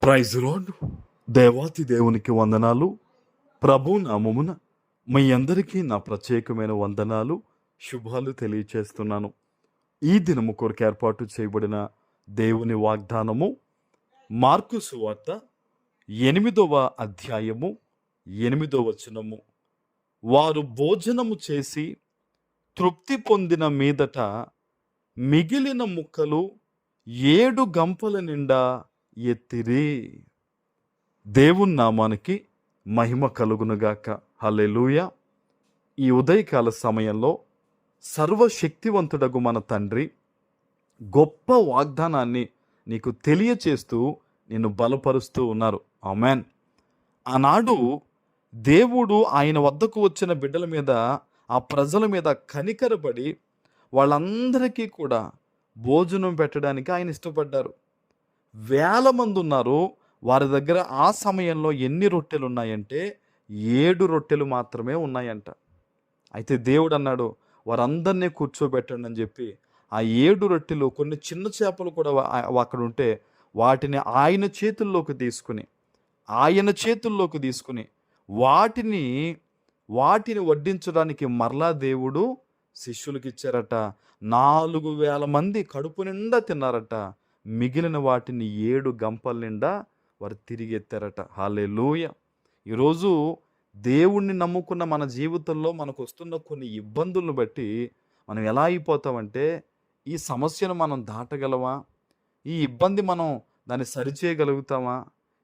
Praise lord. దేవాతి దేవునికి వందనాలు. ప్రభు నామమున మీ అందరికీ నా ప్రత్యేకమైన వందనాలు, శుభాలు తెలియచేస్తున్నాను. ఈ దినము కొరకు ఏర్పాటు చేయబడిన దేవుని వాగ్దానము మార్కు సువార్త 8వ అధ్యాయము 8వ వచనము. వారు భోజనము చేసి తృప్తి పొందిన మీదట మిగిలిన ముక్కలు 7 గంపల నిండా ఎత్తిరి. దేవుని నామానికి మహిమ కలుగునుగాక. హల్లెలూయా. ఈ ఉదయకాల సమయంలో సర్వశక్తివంతుడగు మన తండ్రి గొప్ప వాగ్దానాన్ని నీకు తెలియచేస్తూ నిన్ను బలపరుస్తూ ఉన్నారు. ఆమెన్. ఆనాడు దేవుడు ఆయన వద్దకు వచ్చిన బిడ్డల మీద, ఆ ప్రజల మీద కనికరపడి వాళ్ళందరికీ కూడా భోజనం పెట్టడానికి ఆయన ఇష్టపడ్డారు. వేల మంది ఉన్నారు. వారి దగ్గర ఆ సమయంలో ఎన్ని రొట్టెలు ఉన్నాయంటే 7 రొట్టెలు మాత్రమే ఉన్నాయంట. అయితే దేవుడు అన్నాడు, వారందరినీ కూర్చోబెట్టండి అని చెప్పి ఆ 7 రొట్టెలు, కొన్ని చిన్న చేపలు కూడా అక్కడ ఉంటే వాటిని ఆయన చేతుల్లోకి తీసుకుని వాటిని వడ్డించడానికి మరలా దేవుడు శిష్యులకు ఇచ్చారట. 4,000 మంది కడుపు నిండా తిన్నారట. మిగిలిన వాటిని 7 గంపల నిండా వారు తిరిగి ఎత్తారట. హల్లెలూయా. ఈరోజు దేవుణ్ణి నమ్ముకున్న మన జీవితంలో మనకు వస్తున్న కొన్ని ఇబ్బందులను బట్టి మనం ఎలా అయిపోతామంటే, ఈ సమస్యను మనం దాటగలమా? ఈ ఇబ్బంది మనం దాన్ని సరిచేయగలుగుతామా?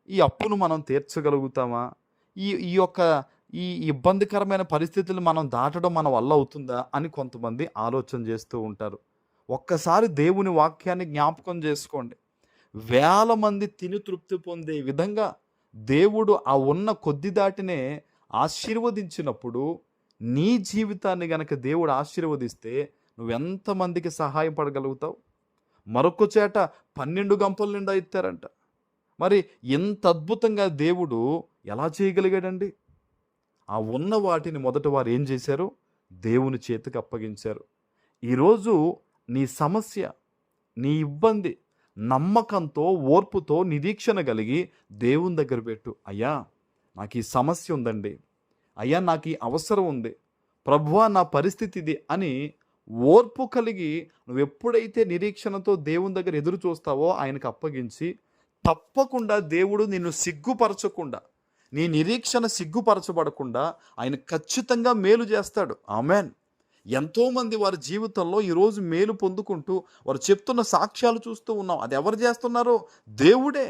ఈ అప్పును మనం తీర్చగలుగుతామా? ఈ ఇబ్బందికరమైన పరిస్థితులు మనం దాటడం మన వల్ల అవుతుందా అని కొంతమంది ఆలోచన చేస్తూ ఉంటారు. ఒక్కసారి దేవుని వాక్యాన్ని జ్ఞాపకం చేసుకోండి. వేల మంది తిని తృప్తి పొందే విధంగా దేవుడు ఆ ఉన్న కొద్ది దాటినే ఆశీర్వదించినప్పుడు, నీ జీవితాన్ని గనక దేవుడు ఆశీర్వదిస్తే నువ్వెంతమందికి సహాయపడగలుగుతావు? మరొక చేట 12 గంపల నిండా ఎత్తారంట. మరి ఎంత అద్భుతంగా దేవుడు ఎలా చేయగలిగాడండి? ఆ ఉన్న వాటిని మొదట వారు ఏం చేశారు? దేవుని చేతికి అప్పగించారు. ఈరోజు నీ సమస్య, నీ ఇబ్బంది నమ్మకంతో, ఓర్పుతో, నిరీక్షణ కలిగి దేవుని దగ్గర పెట్టు. అయ్యా, నాకు ఈ సమస్య ఉందండి, అయ్యా నాకు ఈ అవసరం ఉంది, ప్రభువా నా పరిస్థితి ఇది అని ఓర్పు కలిగి నువ్వు ఎప్పుడైతే నిరీక్షణతో దేవుని దగ్గర ఎదురు చూస్తావో ఆయనకు అప్పగించి, తప్పకుండా దేవుడు నిన్ను సిగ్గుపరచకుండా, నీ నిరీక్షణ సిగ్గుపరచబడకుండా ఆయన ఖచ్చితంగా మేలు చేస్తాడు. ఆమెన్. ఎంతోమంది వారి జీవితంలో ఈరోజు మేలు పొందుకుంటూ వారు చెప్తున్న సాక్ష్యాలు చూస్తూ ఉన్నాం. అది ఎవరు చేస్తున్నారో? దేవుడే.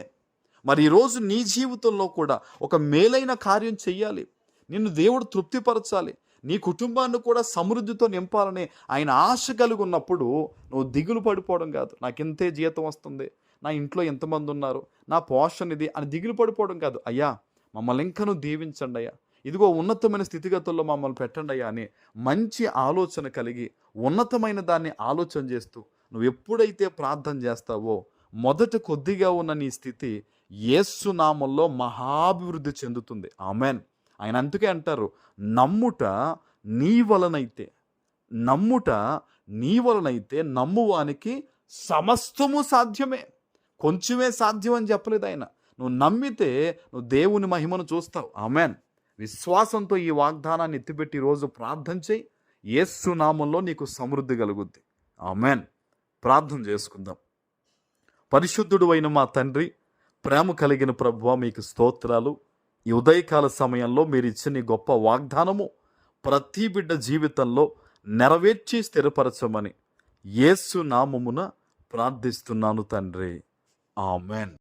మరి ఈరోజు నీ జీవితంలో కూడా ఒక మేలైన కార్యం చెయ్యాలి, నిన్ను దేవుడు తృప్తిపరచాలి, నీ కుటుంబాన్ని కూడా సమృద్ధితో నింపాలని ఆయన ఆశ కలిగి ఉన్నప్పుడు నువ్వు దిగులు పడిపోవడం కాదు. నాకు ఇంతే జీతం వస్తుంది, నా ఇంట్లో ఎంతమంది ఉన్నారు, నా పోషణ ఇది అని దిగులు పడిపోవడం కాదు. అయ్యా, మమ్మల్ని ఇంకనూ దీవించండి అయ్యా, ఇదిగో ఉన్నతమైన స్థితిగతుల్లో మమ్మల్ని పెట్టండి అయ్యా అని మంచి ఆలోచన కలిగి ఉన్నతమైన దాన్ని ఆలోచన చేస్తూ నువ్వు ఎప్పుడైతే ప్రార్థన చేస్తావో, మొదట కొద్దిగా ఉన్న నీ స్థితి యేసు నామములో మహాభివృద్ధి చెందుతుంది. ఆమెన్. ఆయన అందుకే అంటారు, నమ్ముట నీ వలనైతే నమ్మువానికి సమస్తము సాధ్యమే. కొంచెమే సాధ్యం అని చెప్పలేదు ఆయన. నువ్వు నమ్మితే నువ్వు దేవుని మహిమను చూస్తావు. ఆమెన్. విశ్వాసంతో ఈ వాగ్దానాన్ని ఎత్తిపెట్టి ఈరోజు ప్రార్థన చేయి. యేసు నామములో నీకు సమృద్ధి కలుగుద్ది. ఆమెన్. ప్రార్థన చేసుకుందాం. పరిశుద్ధుడు అయిన మా తండ్రి, ప్రేమ కలిగిన ప్రభువా, మీకు స్తోత్రాలు. ఈ ఉదయకాల సమయంలో మీరు ఇచ్చిన గొప్ప వాగ్దానము ప్రతి బిడ్డ జీవితంలో నెరవేర్చి స్థిరపరచమని యేసు నామమున ప్రార్థిస్తున్నాను తండ్రి. ఆమెన్.